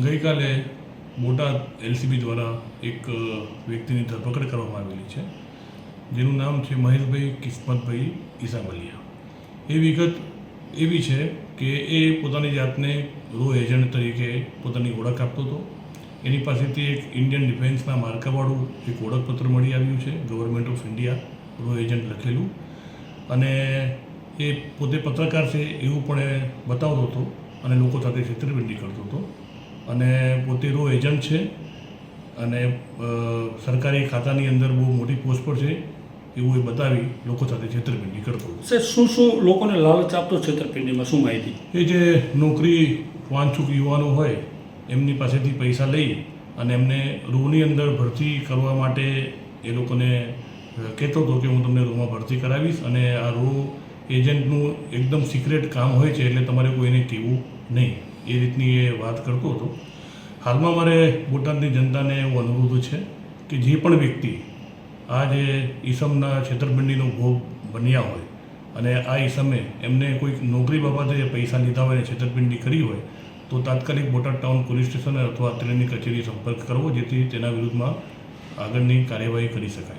ગઈકાલે બોટાદ એલસીબી દ્વારા એક વ્યક્તિની ધરપકડ કરવામાં આવેલી છે, જેનું નામ છે મહેશભાઈ કિસ્મતભાઈ ઈસાબલિયા. એ વિગત એવી છે કે એ પોતાની જાતને રો એજન્ટ તરીકે પોતાની ઓળખ આપતો હતો. એની પાસેથી એક ઇન્ડિયન ડિફેન્સના માર્કાવાળું એક ઓળખપત્ર મળી આવ્યું છે, ગવર્મેન્ટ ઓફ ઇન્ડિયા રો એજન્ટ લખેલું, અને એ પોતે પત્રકાર છે એવું પણ એ બતાવતો હતો અને લોકો સાથે છેતરપિંડી કરતો હતો, અને પોતે રો એજન્ટ છે અને સરકારી ખાતાની અંદર બહુ મોટી પોસ્ટ પર છે એવું એ બતાવી લોકો સાથે છેતરપિંડી કરતો હતો. સર, શું લોકોને લાલચ આપતો છેતરપિંડીમાં, શું માહિતી? એ જે નોકરી વાંચુક યુવાનો હોય એમની પાસેથી પૈસા લઈ અને એમને રોની અંદર ભરતી કરવા માટે એ લોકોને કહેતો હતો કે હું તમને રોમાં ભરતી કરાવીશ, અને આ રો એજન્ટનું એકદમ સિક્રેટ કામ હોય છે એટલે તમારે કોઈને કહેવું નહીં, એ રીતની એ વાત કરતો હતો. હાલમાં મારે બોટાદની જનતાને એવો અનુરોધ છે કે જે પણ વ્યક્તિ આ જે ઈસમના છેતરપિંડીનો ભોગ બન્યા હોય અને આ ઈસમે એમને કોઈક નોકરી બાબતે પૈસા લીધા હોય અને છેતરપિંડી કરી હોય તો તાત્કાલિક બોટાદ ટાઉન પોલીસ સ્ટેશન અથવા અત્રેની કચેરી સંપર્ક કરવો, જેથી તેના વિરુદ્ધમાં આગળની કાર્યવાહી કરી શકાય.